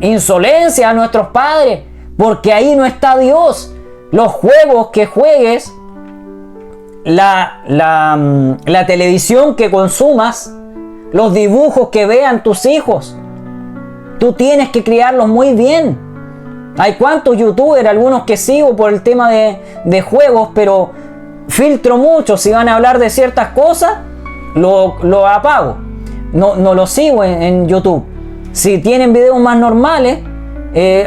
insolencia a nuestros padres, porque ahí no está Dios. Los juegos que juegues la televisión que consumas, los dibujos que vean tus hijos. Tú tienes que criarlos muy bien. Hay cuantos youtubers, algunos que sigo por el tema de juegos, pero filtro mucho. Si van a hablar de ciertas cosas, lo apago. No lo sigo en YouTube. Si tienen videos más normales,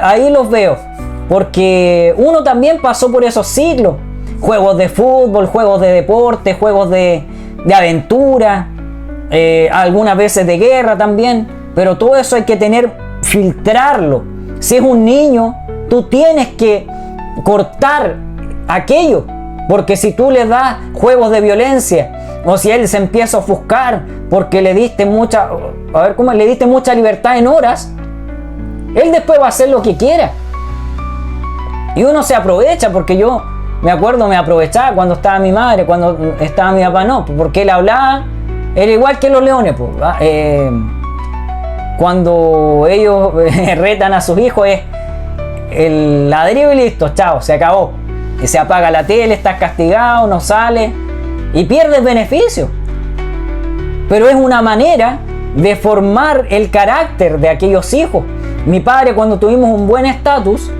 ahí los veo. Porque uno también pasó por esos ciclos. Juegos de fútbol, juegos de deporte, juegos de aventura, algunas veces de guerra también. Pero todo eso hay que filtrarlo. Si es un niño, tú tienes que cortar aquello. Porque si tú le das juegos de violencia, o si él se empieza a ofuscar porque le diste mucha libertad en horas, él después va a hacer lo que quiera. Y uno se aprovecha, porque yo me acuerdo, me aprovechaba cuando estaba mi madre, cuando estaba mi papá, no, porque él hablaba, era igual que los leones, pues, cuando ellos retan a sus hijos es el ladrillo y listo, chao, se acabó. Y se apaga la tele, estás castigado, no sales y pierdes beneficio. Pero es una manera de formar el carácter de aquellos hijos. Mi padre, cuando tuvimos un buen estatus,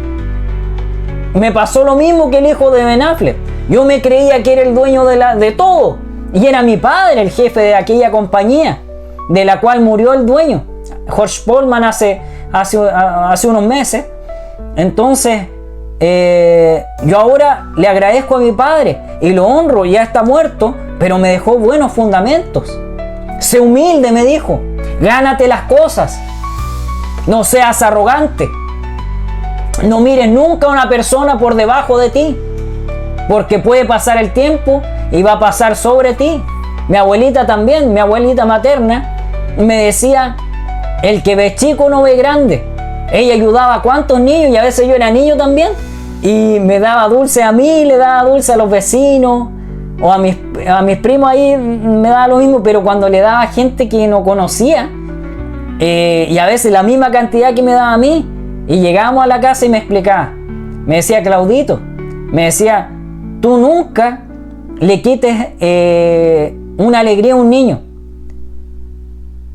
me pasó lo mismo que el hijo de Ben Affleck. Yo me creía que era el dueño de todo, y era mi padre el jefe de aquella compañía de la cual murió el dueño, George Polman, hace unos meses. Entonces yo ahora le agradezco a mi padre y lo honro. Ya está muerto, pero me dejó buenos fundamentos. Sé humilde, me dijo, gánate las cosas, no seas arrogante, no mires nunca a una persona por debajo de ti, porque puede pasar el tiempo y va a pasar sobre ti. Mi abuelita también, mi abuelita materna, me decía, el que ve chico no ve grande. Ella ayudaba a cuantos niños, y a veces yo era niño también, y me daba dulce a mí, le daba dulce a los vecinos, o a mis primos, ahí me daba lo mismo, pero cuando le daba a gente que no conocía, y a veces la misma cantidad que me daba a mí, y llegábamos a la casa y me explicaba, me decía, Claudito, me decía, tú nunca le quites una alegría a un niño.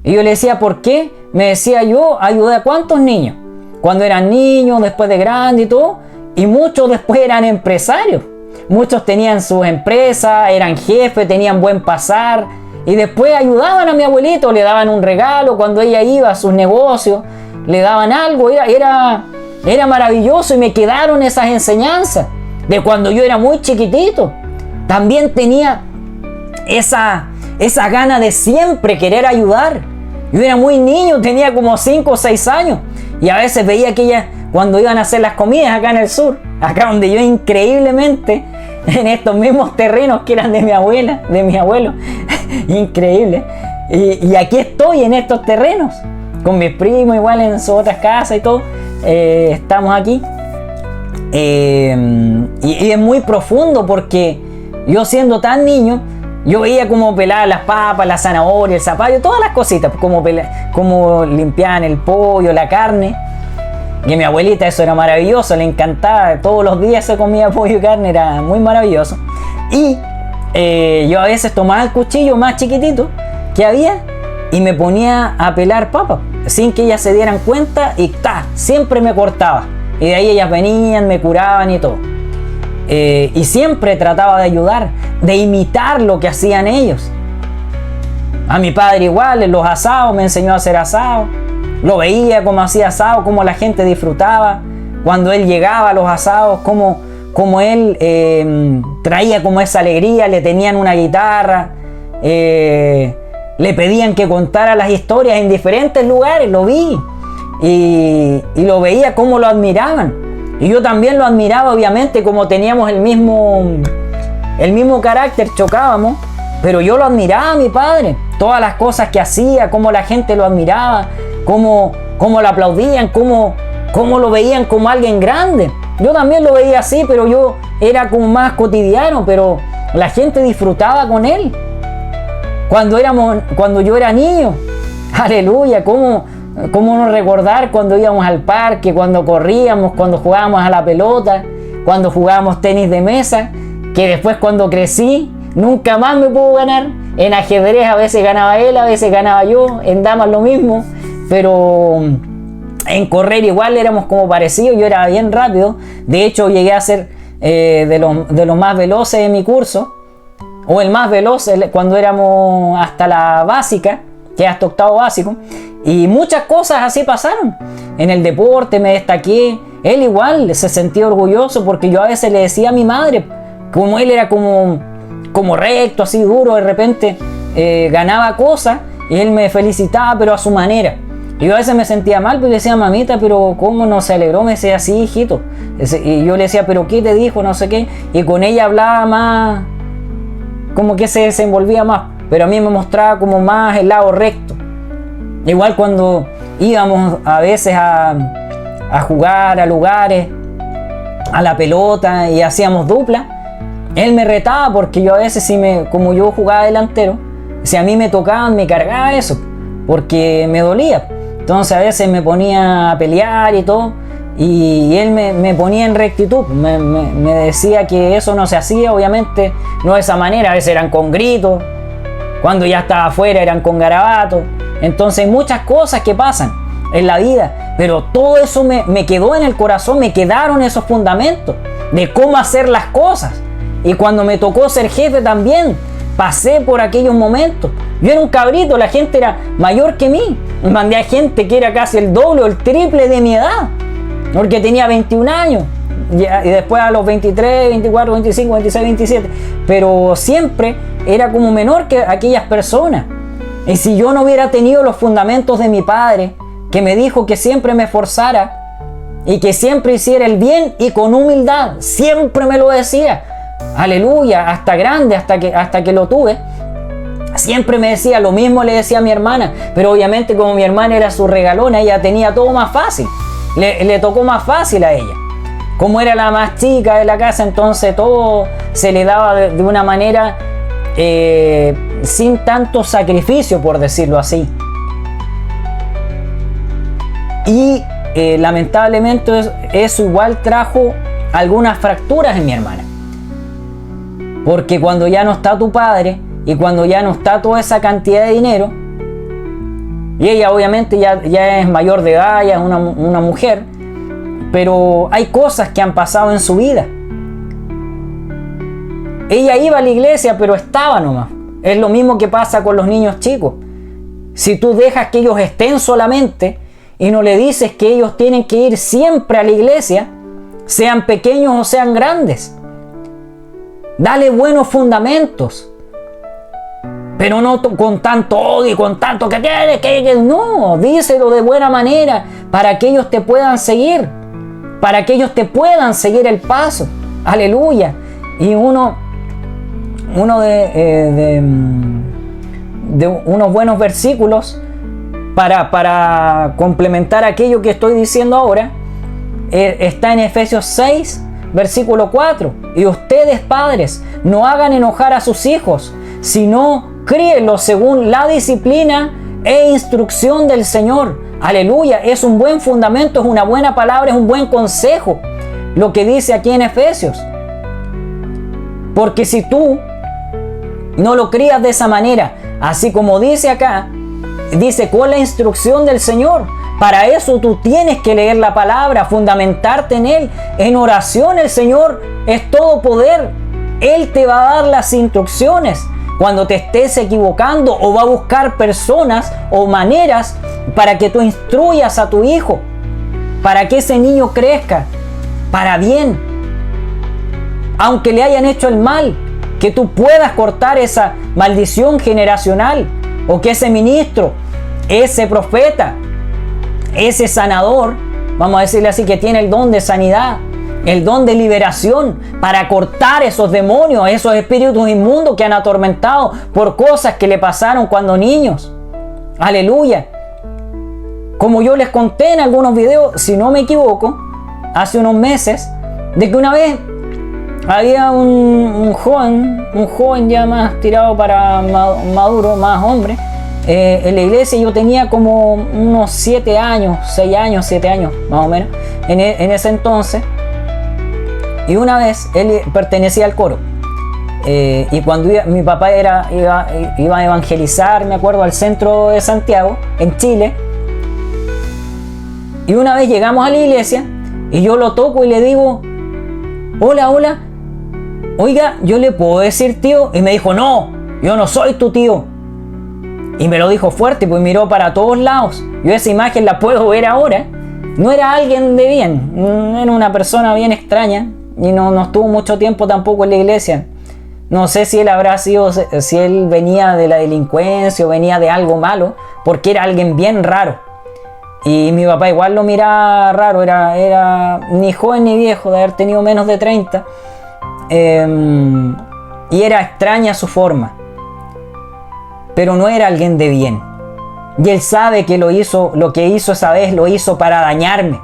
Y yo le decía, ¿por qué? Me decía, yo ayudé a cuántos niños, cuando eran niños, después de grande y todo, y muchos después eran empresarios. Muchos tenían sus empresas, eran jefes, tenían buen pasar, y después ayudaban a mi abuelito, le daban un regalo cuando ella iba a sus negocios, le daban algo, era maravilloso, y me quedaron esas enseñanzas de cuando yo era muy chiquitito. También tenía esa gana de siempre querer ayudar. Yo era muy niño, tenía como 5 o 6 años, y a veces veía que ella, cuando iban a hacer las comidas acá en el sur, acá donde yo increíblemente, en estos mismos terrenos que eran de mi abuela, de mi abuelo, increíble, y aquí estoy en estos terrenos, con mis primos igual en sus otras casas y todo, estamos aquí, y es muy profundo, porque yo siendo tan niño, yo veía cómo pelaban las papas, la zanahoria, el zapallo, todas las cositas, como limpiaban el pollo, la carne. Y a mi abuelita eso era maravilloso, le encantaba, todos los días se comía pollo y carne, era muy maravilloso. Y yo a veces tomaba el cuchillo más chiquitito que había y me ponía a pelar papas, sin que ellas se dieran cuenta, y siempre me cortaba. Y de ahí ellas venían, me curaban y todo. Y siempre trataba de ayudar, de imitar lo que hacían ellos. A mi padre igual, en los asados, me enseñó a hacer asados. Lo veía cómo hacía asado, cómo la gente disfrutaba. Cuando él llegaba a los asados, cómo él traía como esa alegría, le tenían una guitarra, le pedían que contara las historias en diferentes lugares, lo vi. Y lo veía cómo lo admiraban. Y yo también lo admiraba, obviamente, como teníamos el mismo carácter, chocábamos, pero yo lo admiraba a mi padre, todas las cosas que hacía, cómo la gente lo admiraba, cómo lo aplaudían, cómo lo veían como alguien grande. Yo también lo veía así, pero yo era como más cotidiano, pero la gente disfrutaba con él. Cuando yo era niño, aleluya, cómo no recordar cuando íbamos al parque, cuando corríamos, cuando jugábamos a la pelota, cuando jugábamos tenis de mesa, que después cuando crecí nunca más me pudo ganar. En ajedrez a veces ganaba él, a veces ganaba yo, en damas lo mismo, pero en correr igual éramos como parecidos, yo era bien rápido. De hecho llegué a ser de los más veloces de mi curso, o el más veloz cuando éramos hasta la básica, que es hasta octavo básico, y muchas cosas así pasaron. En el deporte me destaqué, él igual se sentía orgulloso porque yo a veces le decía a mi madre, como él era como recto, así duro, de repente ganaba cosas y él me felicitaba pero a su manera. Y yo a veces me sentía mal, pero le decía, mamita, pero ¿cómo no se alegró? Me decía, sí, hijito. Y yo le decía, pero ¿qué te dijo? No sé qué. Y con ella hablaba más, como que se desenvolvía más. Pero a mí me mostraba como más el lado recto. Igual cuando íbamos a veces a jugar a lugares, a la pelota y hacíamos dupla, él me retaba porque yo a veces, como yo jugaba delantero, si a mí me tocaban, me cargaba eso, porque me dolía. Entonces a veces me ponía a pelear y todo, y él me ponía en rectitud, me decía que eso no se hacía, obviamente no de esa manera. A veces eran con gritos, cuando ya estaba afuera eran con garabatos. Entonces hay muchas cosas que pasan en la vida, pero todo eso me quedó en el corazón, me quedaron esos fundamentos de cómo hacer las cosas. Y cuando me tocó ser jefe también, pasé por aquellos momentos. Yo era un cabrito, la gente era mayor que mí. Mandé a gente que era casi el doble o el triple de mi edad, porque tenía 21 años. Y después a los 23, 24, 25, 26, 27. Pero siempre era como menor que aquellas personas. Y si yo no hubiera tenido los fundamentos de mi padre, que me dijo que siempre me esforzara y que siempre hiciera el bien y con humildad, siempre me lo decía. Aleluya, hasta grande, hasta que lo tuve, siempre me decía, lo mismo le decía a mi hermana, pero obviamente como mi hermana era su regalona, ella tenía todo más fácil, le tocó más fácil a ella. Como era la más chica de la casa, entonces todo se le daba de una manera sin tanto sacrificio, por decirlo así. Y lamentablemente eso igual trajo algunas fracturas en mi hermana. Porque cuando ya no está tu padre y cuando ya no está toda esa cantidad de dinero, y ella obviamente ya es mayor de edad, ya es una mujer, pero hay cosas que han pasado en su vida. Ella iba a la iglesia, pero estaba nomás. Es lo mismo que pasa con los niños chicos. Si tú dejas que ellos estén solamente y no le dices que ellos tienen que ir siempre a la iglesia, sean pequeños o sean grandes, dale buenos fundamentos, pero no con tanto odio y con tanto que tienes que no, díselo de buena manera para que ellos te puedan seguir, para que ellos te puedan seguir el paso. Aleluya. Y uno de unos buenos versículos para complementar aquello que estoy diciendo ahora está en Efesios 6, versículo 4. Y ustedes, padres, no hagan enojar a sus hijos, sino críenlos según la disciplina e instrucción del Señor. Aleluya, es un buen fundamento, es una buena palabra, es un buen consejo lo que dice aquí en Efesios. Porque si tú no lo crías de esa manera, así como dice acá, dice con la instrucción del Señor. Para eso tú tienes que leer la palabra, fundamentarte en Él. En oración el Señor es todo poder. Él te va a dar las instrucciones cuando te estés equivocando, o va a buscar personas o maneras para que tú instruyas a tu hijo, para que ese niño crezca para bien. Aunque le hayan hecho el mal, que tú puedas cortar esa maldición generacional, o que ese ministro, ese profeta, ese sanador, vamos a decirle así, que tiene el don de sanidad, el don de liberación para cortar esos demonios, esos espíritus inmundos que han atormentado por cosas que le pasaron cuando niños. Aleluya. Como yo les conté en algunos videos, si no me equivoco, hace unos meses, de que una vez había un joven ya más tirado para maduro, más hombre, en la iglesia. Yo tenía como unos 7 años, 6 años, 7 años más o menos, en ese entonces. Y una vez él pertenecía al coro. Y cuando mi papá iba a evangelizar, me acuerdo, al centro de Santiago, en Chile. Y una vez llegamos a la iglesia y yo lo toco y le digo, hola, hola, oiga, ¿yo le puedo decir tío? Y me dijo, no, yo no soy tu tío. Y me lo dijo fuerte, pues miró para todos lados. Yo esa imagen la puedo ver ahora. No era alguien de bien, era una persona bien extraña y no estuvo mucho tiempo tampoco en la iglesia. No sé si él si él venía de la delincuencia o venía de algo malo, porque era alguien bien raro. Y mi papá igual lo miraba raro, era ni joven ni viejo, de haber tenido menos de 30. Y era extraña su forma. Pero no era alguien de bien. Y él sabe que lo que hizo esa vez lo hizo para dañarme.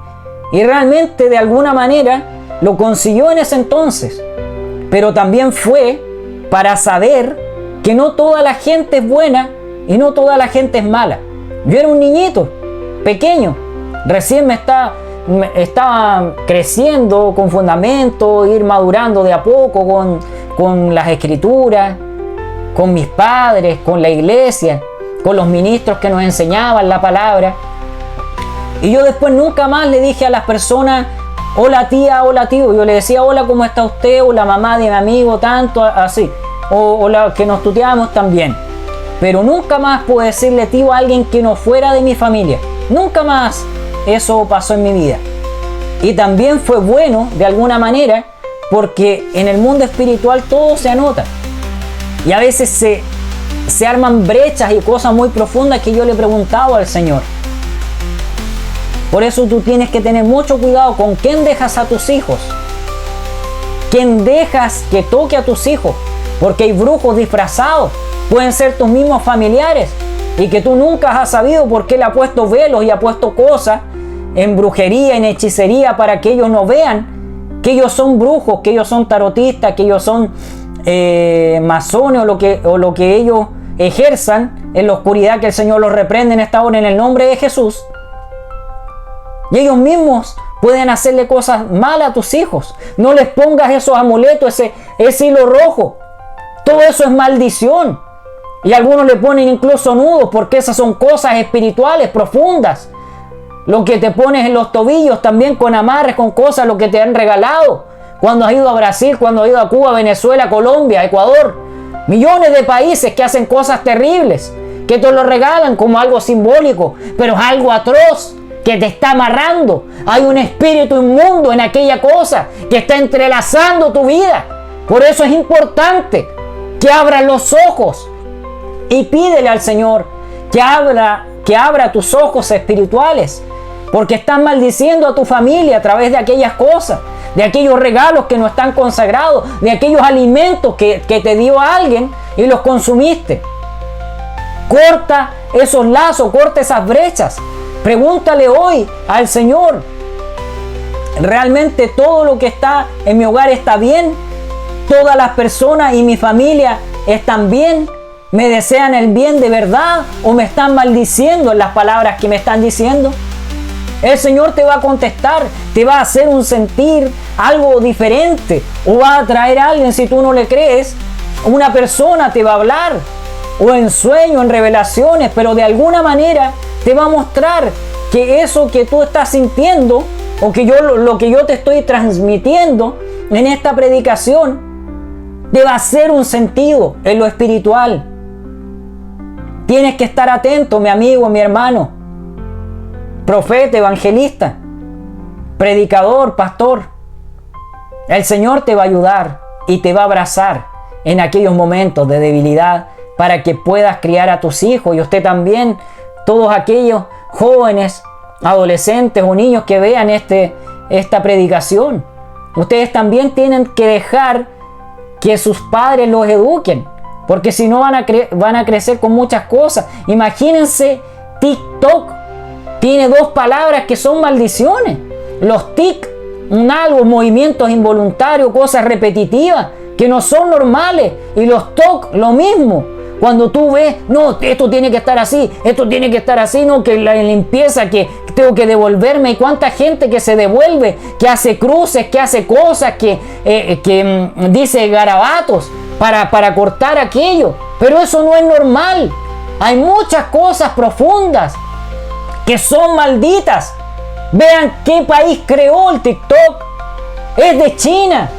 Y realmente de alguna manera lo consiguió en ese entonces. Pero también fue para saber que no toda la gente es buena y no toda la gente es mala. Yo era un niñito, pequeño. Recién estaba creciendo con fundamento, ir madurando de a poco con las escrituras, con mis padres, con la iglesia, con los ministros que nos enseñaban la palabra. Y yo después nunca más le dije a las personas, hola tía, hola tío. Yo le decía, hola, ¿cómo está usted? O la mamá de mi amigo, tanto, así. O la que nos tuteábamos también. Pero nunca más pude decirle tío a alguien que no fuera de mi familia. Nunca más eso pasó en mi vida. Y también fue bueno, de alguna manera, porque en el mundo espiritual todo se anota. Y a veces se arman brechas y cosas muy profundas que yo le he preguntado al Señor. Por eso tú tienes que tener mucho cuidado con quién dejas a tus hijos. ¿Quién dejas que toque a tus hijos? Porque hay brujos disfrazados. Pueden ser tus mismos familiares. Y que tú nunca has sabido por qué le ha puesto velos y ha puesto cosas en brujería, en hechicería, para que ellos no vean que ellos son brujos, que ellos son tarotistas, que ellos son masones o lo que ellos ejerzan en la oscuridad, que el Señor los reprende en esta hora en el nombre de Jesús. Y ellos mismos pueden hacerle cosas malas a tus hijos. No les pongas esos amuletos, ese hilo rojo. Todo eso es maldición. Y algunos le ponen incluso nudos, porque esas son cosas espirituales profundas. Lo que te pones en los tobillos también, con amarres, con cosas, lo que te han regalado. Cuando has ido a Brasil, cuando has ido a Cuba, Venezuela, Colombia, Ecuador. Millones de países que hacen cosas terribles, que te lo regalan como algo simbólico, pero es algo atroz que te está amarrando. Hay un espíritu inmundo en aquella cosa que está entrelazando tu vida. Por eso es importante que abras los ojos y pídele al Señor que abra tus ojos espirituales, porque están maldiciendo a tu familia a través de aquellas cosas, de aquellos regalos que no están consagrados, de aquellos alimentos que te dio alguien y los consumiste. Corta esos lazos, corta esas brechas. Pregúntale hoy al Señor, ¿realmente todo lo que está en mi hogar está bien? ¿Todas las personas y mi familia están bien? ¿Me desean el bien de verdad o me están maldiciendo en las palabras que me están diciendo? El Señor te va a contestar, te va a hacer un sentir algo diferente, o va a traer a alguien, si tú no le crees, una persona te va a hablar, o en sueño, en revelaciones, pero de alguna manera te va a mostrar que eso que tú estás sintiendo, o que lo que yo te estoy transmitiendo en esta predicación, te va a hacer un sentido en lo espiritual. Tienes que estar atento, mi amigo, mi hermano, profeta, evangelista, predicador, pastor. El Señor te va a ayudar y te va a abrazar en aquellos momentos de debilidad para que puedas criar a tus hijos, y usted también, todos aquellos jóvenes, adolescentes o niños que vean esta predicación. Ustedes también tienen que dejar que sus padres los eduquen, porque si no van a crecer con muchas cosas. Imagínense, TikTok tiene 2 palabras que son maldiciones. Los tic, movimientos involuntarios, cosas repetitivas que no son normales. Y los toc, lo mismo. Cuando tú ves, no, esto tiene que estar así, esto tiene que estar así, no, que la limpieza, que tengo que devolverme. Y cuánta gente que se devuelve, que hace cruces, que hace cosas, que dice garabatos, para cortar aquello. Pero eso no es normal. Hay muchas cosas profundas que son malditas. Vean qué país creó el TikTok. Es de China.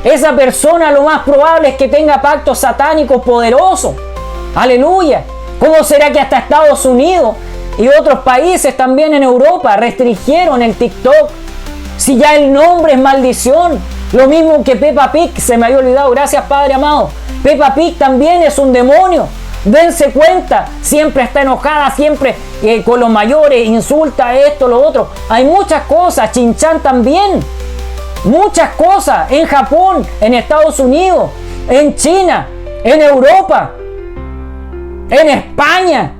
Esa persona lo más probable es que tenga pactos satánicos poderosos. Aleluya. ¿Cómo será que hasta Estados Unidos y otros países también en Europa restringieron el TikTok? Si ya el nombre es maldición. Lo mismo que Peppa Pig, se me había olvidado, gracias Padre amado. Peppa Pig también es un demonio. Dense cuenta, siempre está enojada, siempre con los mayores, insulta esto, lo otro. Hay muchas cosas, Chin-Chan también. Muchas cosas en Japón, en Estados Unidos, en China, en Europa, en España,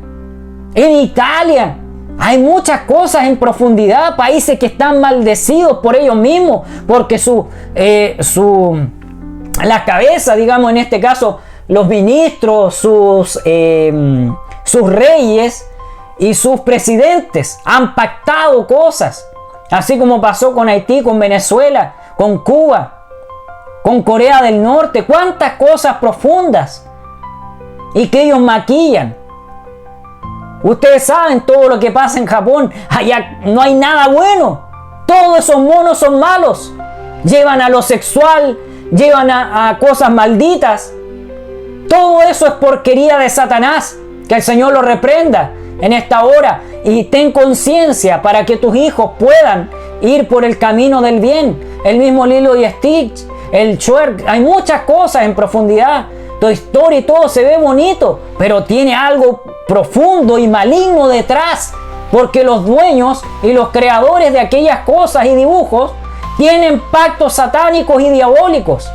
en Italia. Hay muchas cosas en profundidad, países que están maldecidos por ellos mismos, porque la cabeza, digamos en este caso, los ministros, sus reyes y sus presidentes han pactado cosas. Así como pasó con Haití, con Venezuela, con Cuba, con Corea del Norte. Cuántas cosas profundas y que ellos maquillan. Ustedes saben todo lo que pasa en Japón. Allá no hay nada bueno. Todos esos monos son malos. Llevan a lo sexual, llevan a cosas malditas. Todo eso es porquería de Satanás. Que el Señor lo reprenda en esta hora. Y ten conciencia para que tus hijos puedan ir por el camino del bien. El mismo Lilo y Stitch, el Shrek. Hay muchas cosas en profundidad. Toy Story, todo se ve bonito, pero tiene algo profundo y maligno detrás. Porque los dueños y los creadores de aquellas cosas y dibujos tienen pactos satánicos y diabólicos.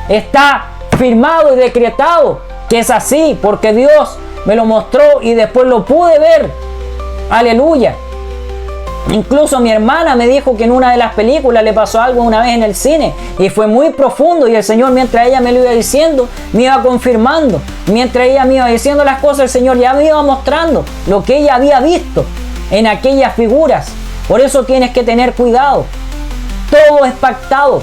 Está firmado y decretado que es así, porque Dios me lo mostró y después lo pude ver. Aleluya. Incluso mi hermana me dijo que en una de las películas le pasó algo una vez en el cine y fue muy profundo, y el Señor, mientras ella me lo iba diciendo, me iba confirmando. Mientras ella me iba diciendo las cosas, el Señor ya me iba mostrando lo que ella había visto en aquellas figuras. Por eso tienes que tener cuidado. Todo es pactado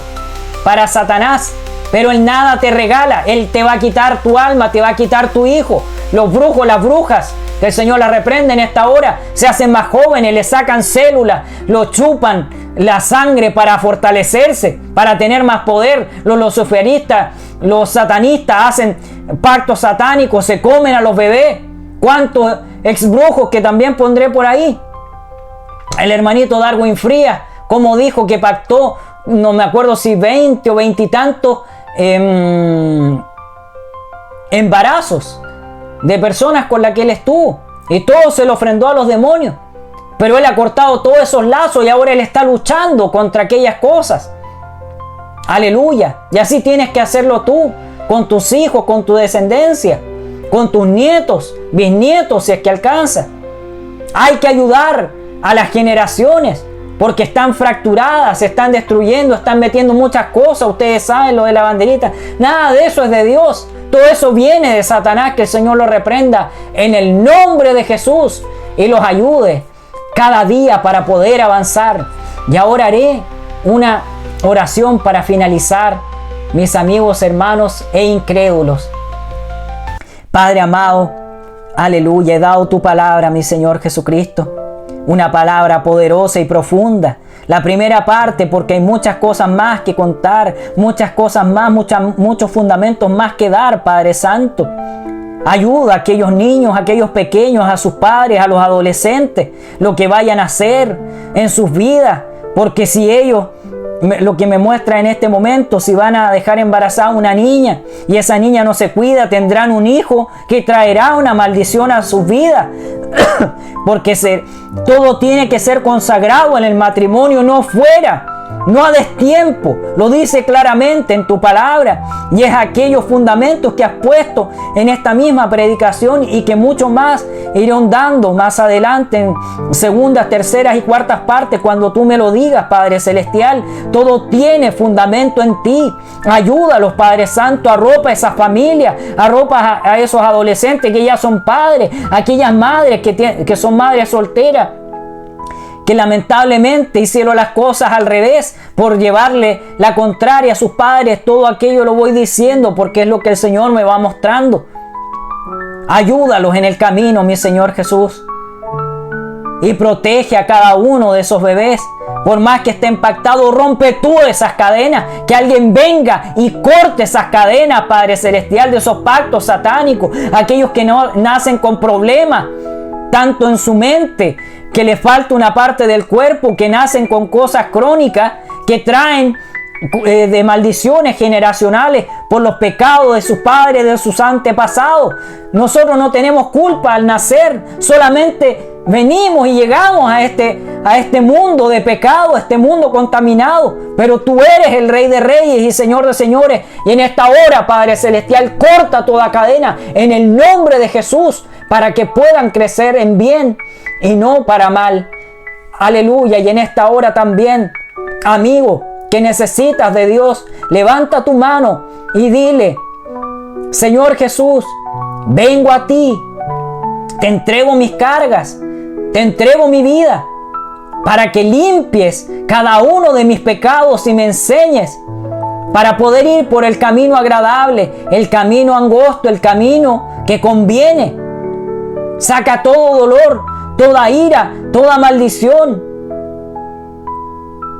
para Satanás, pero Él nada te regala. Él te va a quitar tu alma, te va a quitar tu hijo. Los brujos, las brujas, que el Señor la reprende en esta hora, se hacen más jóvenes, le sacan células, lo chupan la sangre para fortalecerse, para tener más poder. Los luciferistas, los satanistas hacen pactos satánicos, se comen a los bebés. ¿Cuántos ex brujos que también pondré por ahí? El hermanito Darwin Frías, como dijo que pactó, no me acuerdo si 20 o 20 y tantos embarazos de personas con las que él estuvo, y todo se lo ofrendó a los demonios. Pero él ha cortado todos esos lazos y ahora él está luchando contra aquellas cosas. Aleluya. Y así tienes que hacerlo tú, con tus hijos, con tu descendencia, con tus nietos, bisnietos, si es que alcanza. Hay que ayudar a las generaciones, porque están fracturadas, se están destruyendo, están metiendo muchas cosas. Ustedes saben lo de la banderita. Nada de eso es de Dios. Todo eso viene de Satanás. Que el Señor lo reprenda en el nombre de Jesús y los ayude cada día para poder avanzar. Y ahora haré una oración para finalizar, mis amigos, hermanos e incrédulos. Padre amado, aleluya, he dado tu palabra, mi Señor Jesucristo. Una palabra poderosa y profunda. La primera parte, porque hay muchas cosas más que contar, muchas cosas más, muchos fundamentos más que dar, Padre Santo. Ayuda a aquellos niños, a aquellos pequeños, a sus padres, a los adolescentes, lo que vayan a hacer en sus vidas. Porque si ellos, lo que me muestra en este momento, si van a dejar embarazada una niña y esa niña no se cuida, tendrán un hijo que traerá una maldición a sus vidas. Porque todo tiene que ser consagrado en el matrimonio, no fuera, no a destiempo. Lo dice claramente en tu palabra, y es aquellos fundamentos que has puesto en esta misma predicación y que mucho más irán dando más adelante en segundas, terceras y cuartas partes cuando tú me lo digas, Padre Celestial. Todo tiene fundamento en ti. Ayúdalos, Padre Santo, arropa a esas familias, arropa a esos adolescentes que ya son padres, aquellas madres que son madres solteras, que lamentablemente hicieron las cosas al revés por llevarle la contraria a sus padres. Todo aquello lo voy diciendo porque es lo que el Señor me va mostrando. Ayúdalos en el camino, mi Señor Jesús. Y protege a cada uno de esos bebés. Por más que esté impactado, rompe tú esas cadenas. Que alguien venga y corte esas cadenas, Padre Celestial, de esos pactos satánicos. Aquellos que no nacen con problemas, tanto en su mente, que le falta una parte del cuerpo, que nacen con cosas crónicas, que traen de maldiciones generacionales por los pecados de sus padres, de sus antepasados. Nosotros no tenemos culpa al nacer, solamente venimos y llegamos a este mundo de pecado, a este mundo contaminado. Pero tú eres el Rey de Reyes y Señor de Señores. Y en esta hora, Padre Celestial, corta toda cadena en el nombre de Jesús, para que puedan crecer en bien y no para mal. Aleluya. Y en esta hora también, amigo, que necesitas de Dios, levanta tu mano y dile: Señor Jesús, vengo a ti, te entrego mis cargas, te entrego mi vida, para que limpies cada uno de mis pecados y me enseñes para poder ir por el camino agradable, el camino angosto, el camino que conviene. Saca todo dolor, toda ira, toda maldición,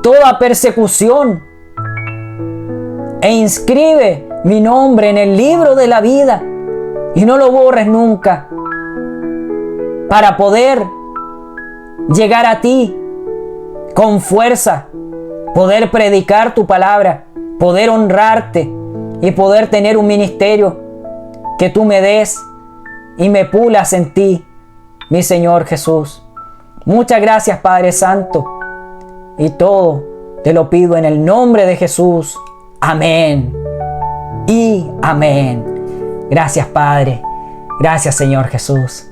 toda persecución, e inscribe mi nombre en el libro de la vida y no lo borres nunca, para poder llegar a ti con fuerza, poder predicar tu palabra, poder honrarte y poder tener un ministerio que tú me des y me pulas en ti, mi Señor Jesús. Muchas gracias, Padre Santo, y todo te lo pido en el nombre de Jesús. Amén y amén. Gracias, Padre. Gracias, Señor Jesús.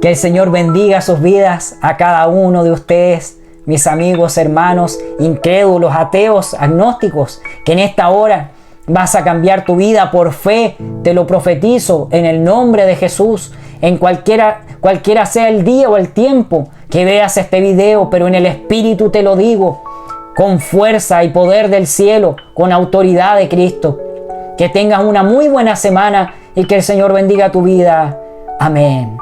Que el Señor bendiga sus vidas, a cada uno de ustedes, mis amigos, hermanos, incrédulos, ateos, agnósticos, que en esta hora vas a cambiar tu vida por fe. Te lo profetizo en el nombre de Jesús. En cualquiera sea el día o el tiempo que veas este video, pero en el Espíritu te lo digo, con fuerza y poder del cielo, con autoridad de Cristo. Que tengas una muy buena semana y que el Señor bendiga tu vida. Amén.